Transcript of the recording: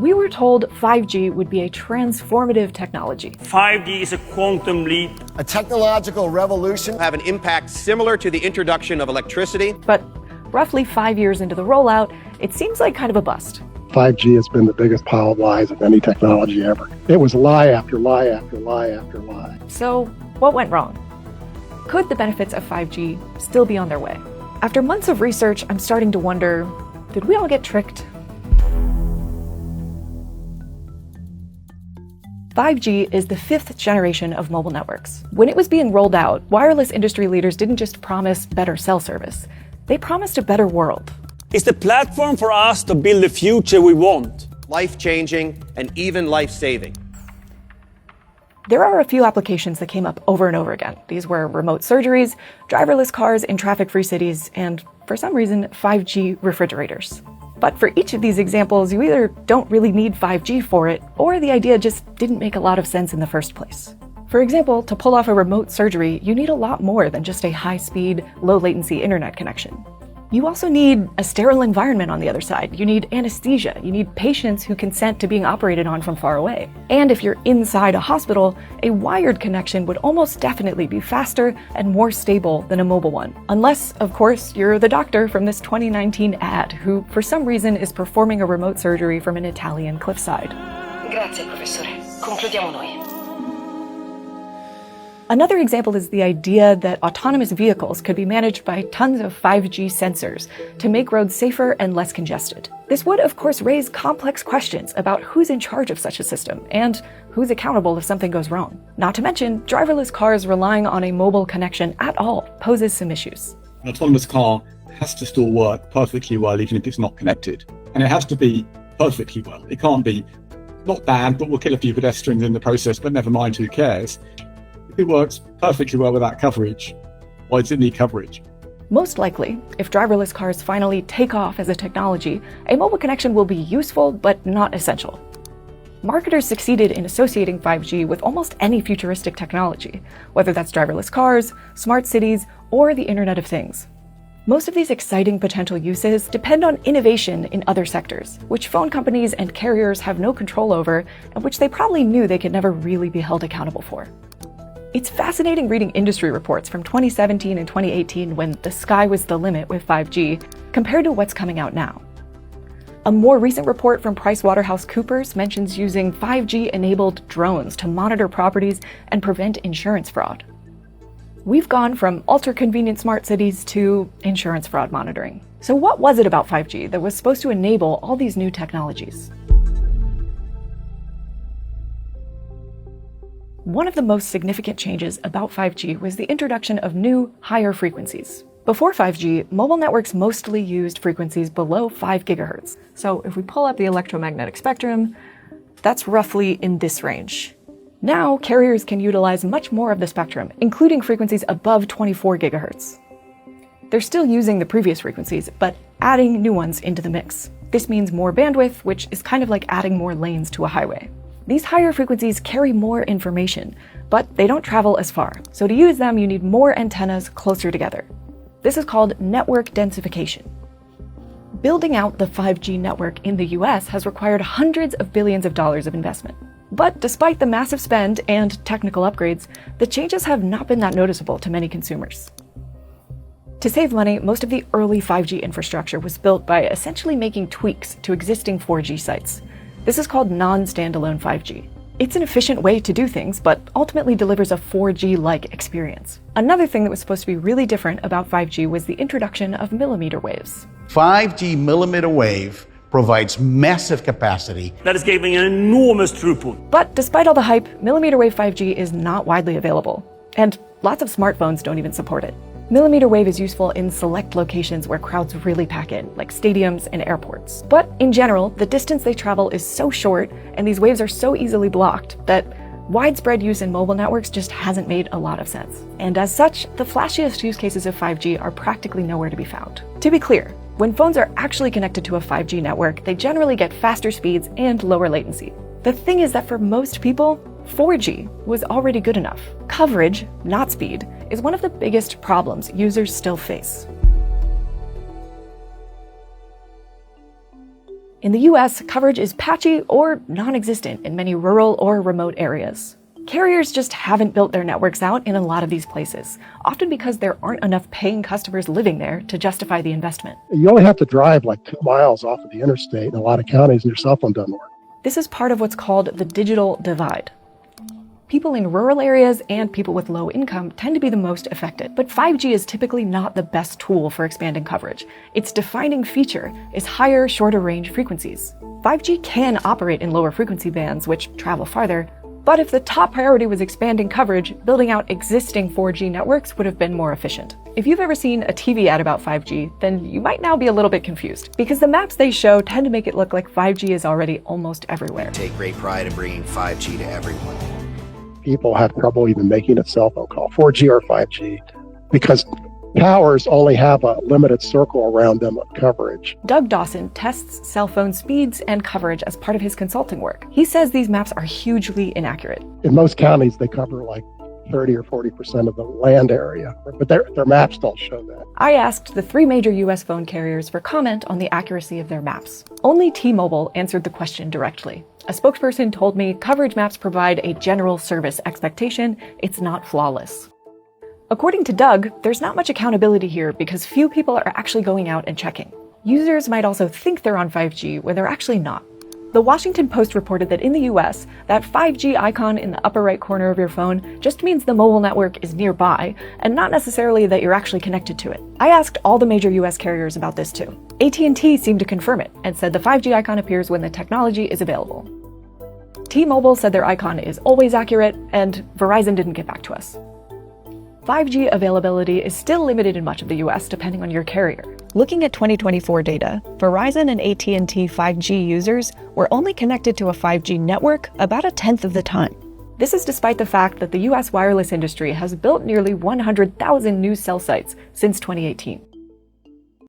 We were told 5G would be a transformative technology. 5G is a quantum leap. A technological revolution. Have an impact similar to the introduction of electricity. But roughly 5 years into the rollout, it seems like kind of a bust. 5G has been the biggest pile of lies of any technology ever. It was lie after lie after lie after lie. So what went wrong? Could the benefits of 5G still be on their way? After months of research, I'm starting to wonder, did we all get tricked? 5G is the fifth generation of mobile networks. When it was being rolled out, wireless industry leaders didn't just promise better cell service. They promised a better world. It's the platform for us to build the future we want. Life-changing and even life-saving. There are a few applications that came up over and over again. These were remote surgeries, driverless cars in traffic-free cities, and for some reason, 5G refrigerators. But for each of these examples, you either don't really need 5G for it, or the idea just didn't make a lot of sense in the first place. For example, to pull off a remote surgery, you need a lot more than just a high-speed, low-latency internet connection. You also need a sterile environment on the other side. You need anesthesia. You need patients who consent to being operated on from far away. And if you're inside a hospital, a wired connection would almost definitely be faster and more stable than a mobile one. Unless, of course, you're the doctor from this 2019 ad who, for some reason, is performing a remote surgery from an Italian cliffside. Grazie, professore. Concludiamo noi. Another example is the idea that autonomous vehicles could be managed by tons of 5G sensors to make roads safer and less congested. This would, of course, raise complex questions about who's in charge of such a system and who's accountable if something goes wrong. Not to mention, driverless cars relying on a mobile connection at all poses some issues. An autonomous car has to still work perfectly well even if it's not connected. And it has to be perfectly well. It can't be not bad, but we'll kill a few pedestrians in the process, but never mind, who cares? If it works perfectly well without coverage, why does it need coverage? Most likely, if driverless cars finally take off as a technology, a mobile connection will be useful but not essential. Marketers succeeded in associating 5G with almost any futuristic technology, whether that's driverless cars, smart cities, or the Internet of Things. Most of these exciting potential uses depend on innovation in other sectors, which phone companies and carriers have no control over, and which they probably knew they could never really be held accountable for. It's fascinating reading industry reports from 2017 and 2018 when the sky was the limit with 5G, compared to what's coming out now. A more recent report from PricewaterhouseCoopers mentions using 5G-enabled drones to monitor properties and prevent insurance fraud. We've gone from ultra-convenient smart cities to insurance fraud monitoring. So what was it about 5G that was supposed to enable all these new technologies? One of the most significant changes about 5G was the introduction of new, higher frequencies. Before 5G, mobile networks mostly used frequencies below 5 gigahertz. So if we pull up the electromagnetic spectrum, that's roughly in this range. Now, carriers can utilize much more of the spectrum, including frequencies above 24 gigahertz. They're still using the previous frequencies, but adding new ones into the mix. This means more bandwidth, which is kind of like adding more lanes to a highway. These higher frequencies carry more information, but they don't travel as far. So to use them, you need more antennas closer together. This is called network densification. Building out the 5G network in the US has required hundreds of billions of dollars of investment. But despite the massive spend and technical upgrades, the changes have not been that noticeable to many consumers. To save money, most of the early 5G infrastructure was built by essentially making tweaks to existing 4G sites. This is called non-standalone 5G. It's an efficient way to do things, but ultimately delivers a 4G-like experience. Another thing that was supposed to be really different about 5G was the introduction of millimeter waves. 5G millimeter wave provides massive capacity. That is giving an enormous throughput. But despite all the hype, millimeter wave 5G is not widely available. And lots of smartphones don't even support it. Millimeter wave is useful in select locations where crowds really pack in, like stadiums and airports. But in general, the distance they travel is so short and these waves are so easily blocked that widespread use in mobile networks just hasn't made a lot of sense. And as such, the flashiest use cases of 5G are practically nowhere to be found. To be clear, when phones are actually connected to a 5G network, they generally get faster speeds and lower latency. The thing is that for most people, 4G was already good enough. Coverage, not speed, is one of the biggest problems users still face. In the US, coverage is patchy or non-existent in many rural or remote areas. Carriers just haven't built their networks out in a lot of these places, often because there aren't enough paying customers living there to justify the investment. You only have to drive like 2 miles off of the interstate in a lot of counties and your cell phone doesn't work. This is part of what's called the digital divide. People in rural areas and people with low income tend to be the most affected, but 5G is typically not the best tool for expanding coverage. Its defining feature is higher, shorter range frequencies. 5G can operate in lower frequency bands, which travel farther, but if the top priority was expanding coverage, building out existing 4G networks would have been more efficient. If you've ever seen a TV ad about 5G, then you might now be a little bit confused, because the maps they show tend to make it look like 5G is already almost everywhere. Take great pride in bringing 5G to everyone. People have trouble even making a cell phone call, 4G or 5G, because towers only have a limited circle around them of coverage. Doug Dawson tests cell phone speeds and coverage as part of his consulting work. He says these maps are hugely inaccurate. In most counties, they cover like 30 or 40% of the land area, but their maps don't show that. I asked the 3 major US phone carriers for comment on the accuracy of their maps. Only T-Mobile answered the question directly. A spokesperson told me coverage maps provide a general service expectation. It's not flawless. According to Doug, there's not much accountability here because few people are actually going out and checking. Users might also think they're on 5G when they're actually not. The Washington Post reported that in the US, that 5G icon in the upper right corner of your phone just means the mobile network is nearby, and not necessarily that you're actually connected to it. I asked all the major US carriers about this too. AT&T seemed to confirm it, and said the 5G icon appears when the technology is available. T-Mobile said their icon is always accurate, and Verizon didn't get back to us. 5G availability is still limited in much of the US depending on your carrier. Looking at 2024 data, Verizon and AT&T 5G users were only connected to a 5G network about 1/10 of the time. This is despite the fact that the US wireless industry has built nearly 100,000 new cell sites since 2018.